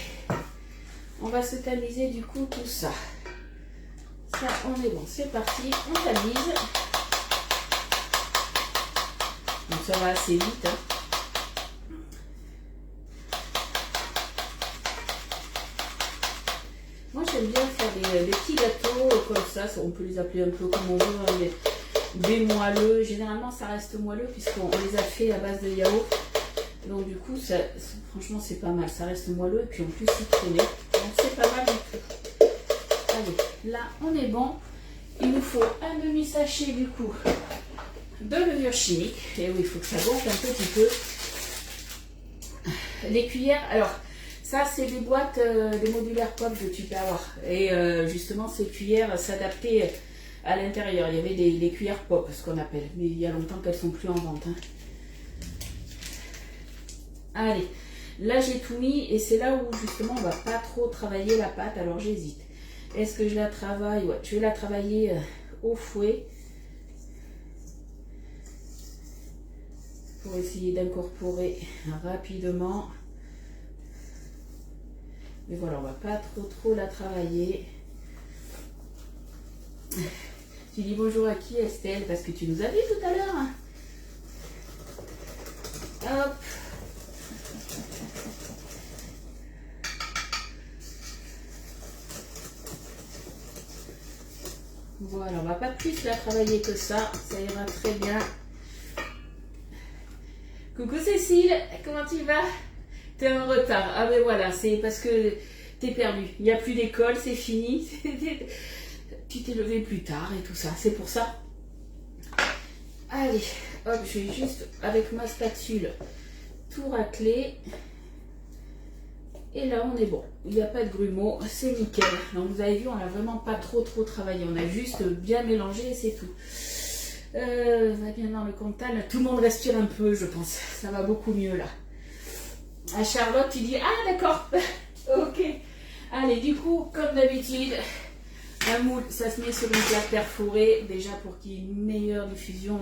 on va se tamiser du coup tout ça. Ça, on est bon, c'est parti, on tamise. Donc ça va assez vite. Hein. Moi j'aime bien faire des petits gâteaux comme ça, on peut les appeler un peu comme on veut, hein, des moelleux. Généralement ça reste moelleux puisqu'on les a fait à base de yaourt. Donc du coup, franchement c'est pas mal, ça reste moelleux et puis en plus citronné. Donc c'est pas mal du tout. Allez, là on est bon. Il nous faut un demi-sachet du coup de levure chimique. Et oui, il faut que ça gonfle un petit peu. Les cuillères, alors... Ça, c'est des boîtes, des modulaires pop de Tupperware. Et justement, ces cuillères s'adaptaient à l'intérieur. Il y avait des cuillères pop, ce qu'on appelle. Mais il y a longtemps qu'elles ne sont plus en vente. Hein. Allez, là j'ai tout mis. Et c'est là où justement on ne va pas trop travailler la pâte. Alors j'hésite. Est-ce que je la travaille? Ouais, je vais la travailler au fouet. Pour essayer d'incorporer rapidement. Mais voilà, on va pas trop la travailler. Tu dis bonjour à qui, Estelle? Parce que tu nous as vu tout à l'heure. Hein. Hop. Voilà, on va pas plus la travailler que ça. Ça ira très bien. Coucou Cécile, comment tu vas? T'es en retard. Ah ben voilà, c'est parce que t'es perdu. Il n'y a plus d'école, c'est fini. Tu t'es levé plus tard et tout ça. C'est pour ça. Allez, hop, je vais juste avec ma spatule tout racler. Et là, on est bon. Il n'y a pas de grumeaux, c'est nickel. Donc, vous avez vu, on n'a vraiment pas trop travaillé. On a juste bien mélangé et c'est tout. On va bien dans le contal. Tout le monde respire un peu, je pense. Ça va beaucoup mieux là. À Charlotte, tu dis, ah d'accord. Ok. Allez, du coup, comme d'habitude, un moule, ça se met sur une plaque perforée, déjà pour qu'il y ait une meilleure diffusion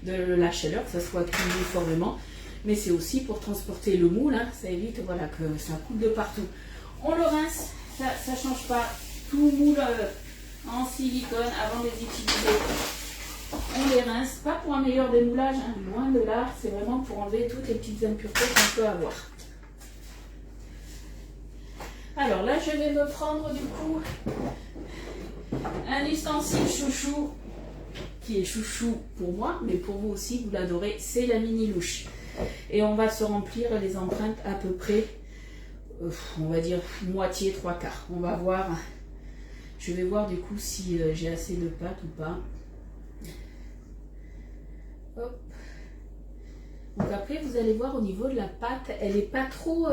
de la chaleur, que ça soit cuit uniformément. Mais c'est aussi pour transporter le moule, hein, ça évite voilà, que ça coule de partout. On le rince, ça ne change pas. Tout moule en silicone avant de les utiliser. On les rince, pas pour un meilleur démoulage, hein, loin de là, c'est vraiment pour enlever toutes les petites impuretés qu'on peut avoir. Alors là, je vais me prendre du coup un ustensile chouchou, qui est chouchou pour moi, mais pour vous aussi, vous l'adorez, c'est la mini louche. Et on va se remplir les empreintes à peu près, on va dire moitié, trois quarts. On va voir, je vais voir du coup si j'ai assez de pâte ou pas. Hop. Donc après, vous allez voir au niveau de la pâte, elle n'est pas trop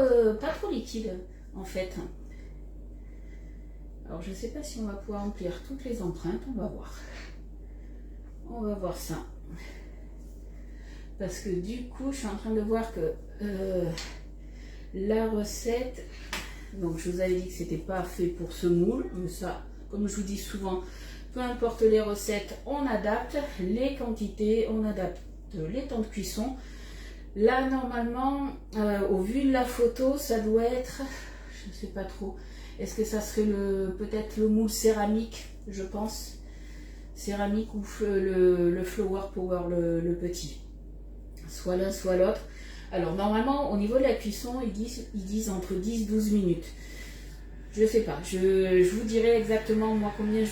liquide en fait. Alors je ne sais pas si on va pouvoir remplir toutes les empreintes, on va voir. On va voir ça. Parce que du coup, je suis en train de voir que la recette, donc je vous avais dit que c'était pas fait pour ce moule, mais ça, comme je vous dis souvent, peu importe les recettes, on adapte les quantités, on adapte les temps de cuisson. Là, normalement, au vu de la photo, ça doit être, je ne sais pas trop, est-ce que ça serait peut-être le moule céramique, je pense, céramique ou le Flower Power, le petit. Soit l'un, soit l'autre. Alors, normalement, au niveau de la cuisson, ils disent entre 10 et 12 minutes. Je ne sais pas. Je vous dirai exactement, moi, combien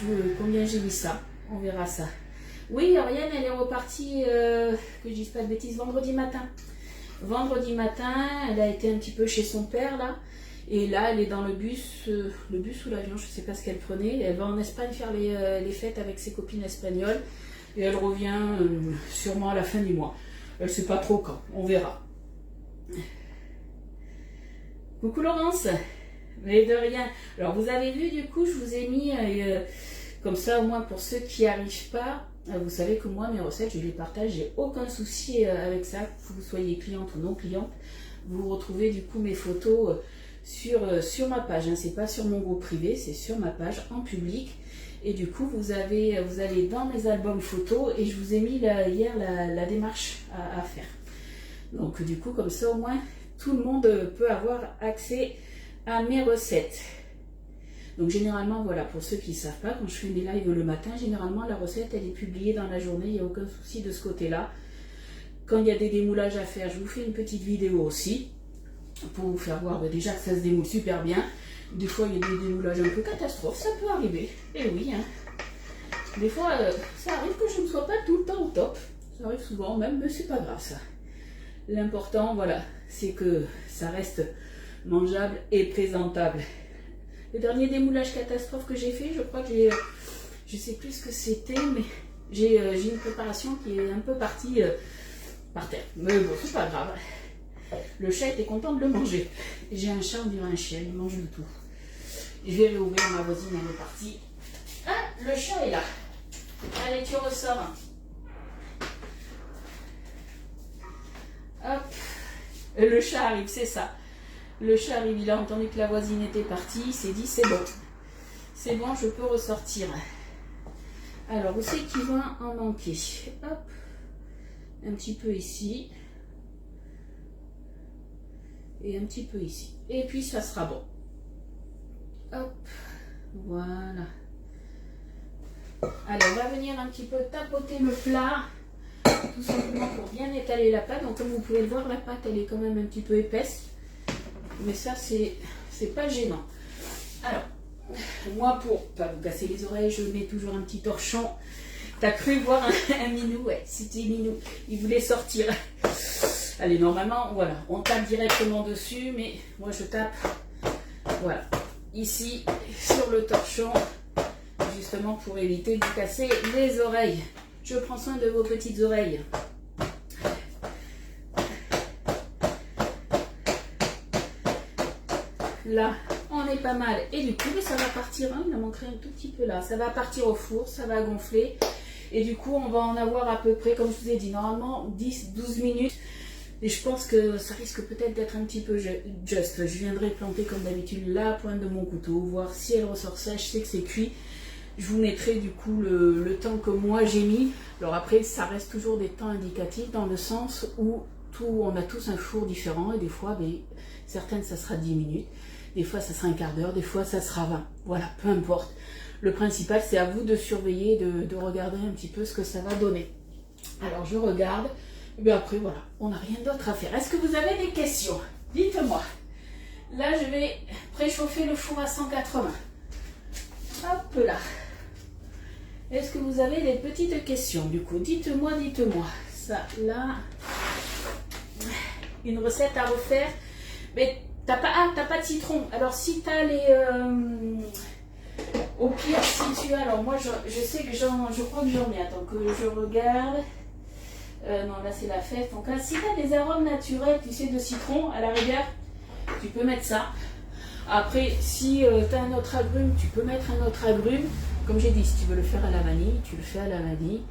j'ai mis ça. On verra ça. Oui, Oriane, elle est repartie, que je ne dise pas de bêtises, vendredi matin. Vendredi matin, elle a été un petit peu chez son père, là. Et là, elle est dans le bus ou l'avion, je ne sais pas ce qu'elle prenait. Elle va en Espagne faire les fêtes avec ses copines espagnoles. Et elle revient sûrement à la fin du mois. Elle ne sait pas trop quand, on verra. Coucou Laurence, mais de rien. Alors vous avez vu du coup, je vous ai mis comme ça au moins pour ceux qui n'y arrivent pas. Vous savez que moi mes recettes je les partage, j'ai aucun souci avec ça, que vous soyez cliente ou non cliente. Vous retrouvez du coup mes photos sur ma page, hein. C'est pas sur mon groupe privé, c'est sur ma page en public. Et du coup, vous allez dans mes albums photos et je vous ai mis hier la démarche à faire. Donc du coup, comme ça au moins, tout le monde peut avoir accès à mes recettes. Donc généralement, voilà, pour ceux qui ne savent pas, quand je fais mes lives le matin, généralement la recette, elle est publiée dans la journée, il n'y a aucun souci de ce côté-là. Quand il y a des démoulages à faire, je vous fais une petite vidéo aussi, pour vous faire voir déjà que ça se démoule super bien. Des fois, il y a des démoulages un peu catastrophes, ça peut arriver. Et oui, hein. Des fois, ça arrive que je ne sois pas tout le temps au top. Ça arrive souvent même, mais c'est pas grave ça. L'important, voilà, c'est que ça reste mangeable et présentable. Le dernier démoulage catastrophe que j'ai fait, je crois que je sais plus ce que c'était, mais j'ai une préparation qui est un peu partie par terre. Mais bon, c'est pas grave. Le chat était content de le manger. J'ai un chat, on dirait un chien, il mange de tout. Je vais réouvrir, ma voisine, elle est partie. Ah, le chat est là. Allez, tu ressors. Hop. Le chat arrive, c'est ça. Le chat arrive, il a entendu que la voisine était partie, il s'est dit, c'est bon. C'est bon, je peux ressortir. Alors, où c'est qu'il va en manquer? Hop. Un petit peu ici. Et un petit peu ici. Et puis ça sera bon. Hop. Voilà. Alors on va venir un petit peu tapoter le plat. Tout simplement pour bien étaler la pâte. Donc comme vous pouvez le voir, la pâte elle est quand même un petit peu épaisse. Mais ça c'est pas gênant. Alors, moi pour pas vous casser les oreilles, je mets toujours un petit torchon. T'as cru voir un minou? Ouais, c'était minou. Il voulait sortir. Allez, normalement, voilà, on tape directement dessus, mais moi je tape Voilà, ici sur le torchon, justement pour éviter de vous casser les oreilles. Je prends soin de vos petites oreilles. Là, on est pas mal. Et du coup, ça va partir, hein, il en manquerait un tout petit peu là. Ça va partir au four, ça va gonfler. Et du coup, on va en avoir à peu près, comme je vous ai dit, normalement 10-12 minutes. Et je pense que ça risque peut-être d'être un petit peu juste. Je viendrai planter comme d'habitude la pointe de mon couteau, voir si elle ressort sèche, je sais que c'est cuit. Je vous mettrai du coup le temps que moi j'ai mis. Alors après, ça reste toujours des temps indicatifs dans le sens où on a tous un four différent. Et des fois, certaines, ça sera 10 minutes. Des fois, ça sera un quart d'heure. Des fois, ça sera 20. Voilà, peu importe. Le principal, c'est à vous de surveiller, de regarder un petit peu ce que ça va donner. Alors, je regarde. Et bien après, voilà, on n'a rien d'autre à faire. Est-ce que vous avez des questions? Dites-moi. Là, je vais préchauffer le four à 180. Hop là. Est-ce que vous avez des petites questions? Du coup, dites-moi. Ça, là, une recette à refaire. Mais t'as pas de citron. Alors, si tu as les... au pire, si tu as... Alors, moi, je sais que je crois que j'en ai. Attends, que je regarde. Non, là, c'est la fève. Donc, là, si tu as des arômes naturels, tu sais, de citron, à la rigueur, tu peux mettre ça. Après, si tu as un autre agrume, tu peux mettre un autre agrume. Comme j'ai dit, si tu veux le faire à la vanille, tu le fais à la vanille.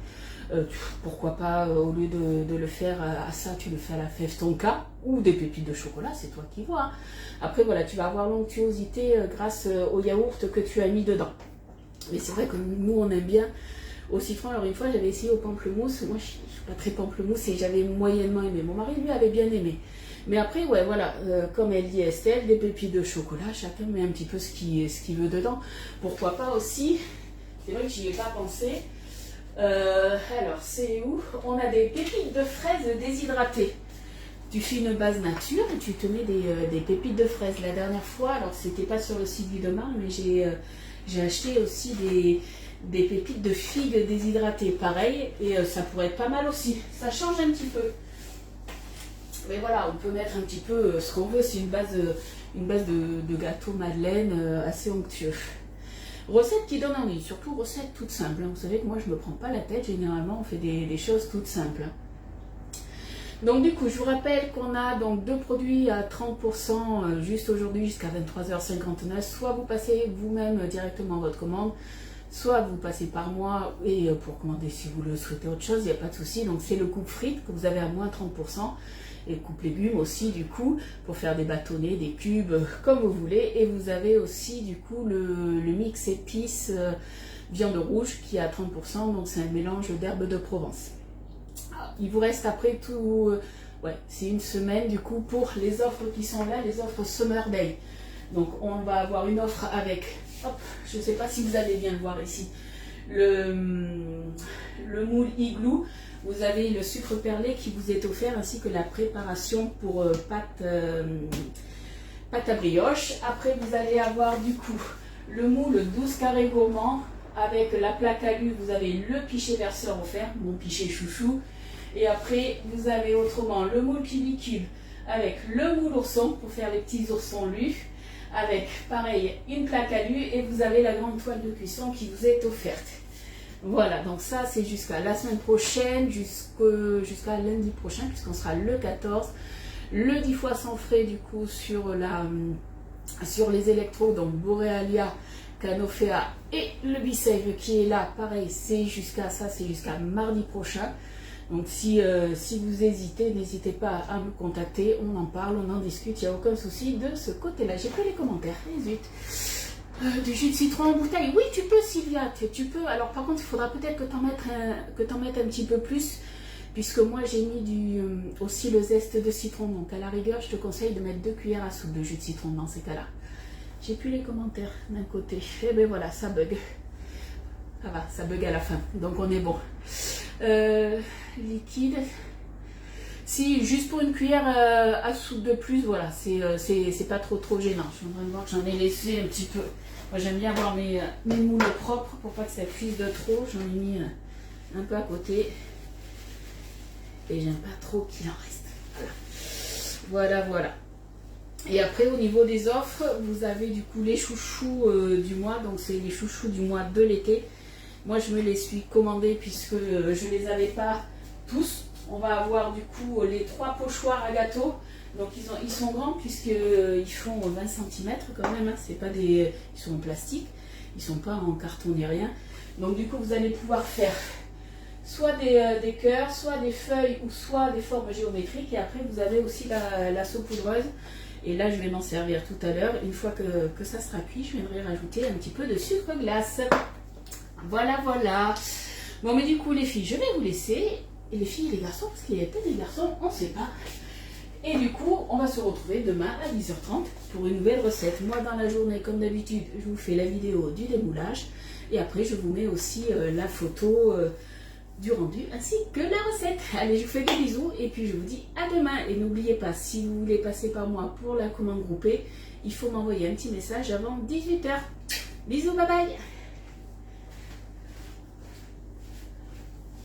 Pourquoi pas, au lieu de le faire à ça, tu le fais à la fève tonka ou des pépites de chocolat, c'est toi qui vois. Après, voilà, tu vas avoir l'onctuosité grâce au yaourt que tu as mis dedans. Mais c'est vrai que nous, on aime bien au citron. Alors, une fois, j'avais essayé au pamplemousse. Moi, je ne suis pas très pamplemousse et j'avais moyennement aimé. Mon mari, lui, avait bien aimé. Mais après, ouais, voilà, comme elle dit Estelle, des pépites de chocolat, chacun met un petit peu ce qu'il veut dedans. Pourquoi pas aussi, c'est vrai que j'y ai pas pensé. Alors, c'est où? On a des pépites de fraises déshydratées. Tu fais une base nature et tu te mets des pépites de fraises. La dernière fois, alors c'était pas sur le site du Demain, mais j'ai acheté aussi des pépites de figues déshydratées. Pareil, et ça pourrait être pas mal aussi. Ça change un petit peu. Mais voilà, on peut mettre un petit peu ce qu'on veut. C'est une base de gâteau madeleine assez onctueux. Recette qui donne envie, surtout recette toute simple. Vous savez que moi je me prends pas la tête, généralement on fait des choses toutes simples. Donc du coup je vous rappelle qu'on a donc 2 produits à 30% juste aujourd'hui jusqu'à 23h59. Soit vous passez vous-même directement votre commande, soit vous passez par moi et pour commander si vous le souhaitez autre chose, il n'y a pas de souci. Donc c'est le coupe frites que vous avez à moins 30%. Et coupe légumes aussi du coup pour faire des bâtonnets, des cubes, comme vous voulez. Et vous avez aussi du coup le mix épices viande rouge qui est à 30%, donc c'est un mélange d'herbes de Provence. Il vous reste après tout, ouais, c'est une semaine du coup pour les offres qui sont là, les offres Summer Day. Donc on va avoir une offre avec, hop, je ne sais pas si vous allez bien le voir ici, le moule igloo. Vous avez le sucre perlé qui vous est offert ainsi que la préparation pour pâte à brioche. Après vous allez avoir du coup le moule 12 carrés gourmand avec la plaque alu. Vous avez le pichet verseur offert, mon pichet chouchou. Et après vous avez autrement le moule kiwi cube avec le moule ourson pour faire les petits oursons lus. Avec pareil une plaque alu et vous avez la grande toile de cuisson qui vous est offerte. Voilà, donc ça c'est jusqu'à la semaine prochaine, jusqu'à lundi prochain, puisqu'on sera le 14. Le 10 fois sans frais du coup sur les électros, donc Borealia, Canofea et le B-Save qui est là, pareil, c'est jusqu'à mardi prochain. Donc si vous hésitez, n'hésitez pas à me contacter, on en parle, on en discute, il n'y a aucun souci de ce côté-là. J'ai pris les commentaires, zut. Du jus de citron en bouteille, oui tu peux Sylvia, tu peux. Alors par contre il faudra peut-être que tu en mettes un petit peu plus, puisque moi j'ai mis aussi le zeste de citron, donc à la rigueur je te conseille de mettre 2 cuillères à soupe de jus de citron dans ces cas-là. J'ai plus les commentaires d'un côté, et ben voilà, ça bug. Ça va, ça bug à la fin, donc on est bon. Liquide. Si, juste pour une cuillère à soupe de plus, voilà, c'est pas trop gênant. Je suis en train de voir que j'en ai laissé un petit peu. Moi j'aime bien avoir mes moules propres pour pas que ça cuise de trop. J'en ai mis un peu à côté. Et j'aime pas trop qu'il en reste. Voilà. Et après au niveau des offres, vous avez du coup les chouchous du mois, donc c'est les chouchous du mois de l'été. Moi je me les suis commandés puisque je les avais pas tous. On va avoir du coup les 3 pochoirs à gâteau. Donc ils sont grands puisqu'ils font 20 cm quand même, hein. C'est pas des, ils sont en plastique, ils sont pas en carton ni rien. Donc du coup vous allez pouvoir faire soit des cœurs, soit des feuilles ou soit des formes géométriques. Et après vous avez aussi la saupoudreuse. Et là je vais m'en servir tout à l'heure. Une fois que ça sera cuit, je viendrai rajouter un petit peu de sucre glace. Voilà, voilà. Bon mais du coup les filles, je vais vous laisser. Et les filles et les garçons, parce qu'il y a peut-être des garçons, on ne sait pas. Et du coup, on va se retrouver demain à 10h30 pour une nouvelle recette. Moi, dans la journée, comme d'habitude, je vous fais la vidéo du démoulage. Et après, je vous mets aussi la photo du rendu ainsi que la recette. Allez, je vous fais des bisous et puis je vous dis à demain. Et n'oubliez pas, si vous voulez passer par moi pour la commande groupée, il faut m'envoyer un petit message avant 18h. Bisous, bye bye.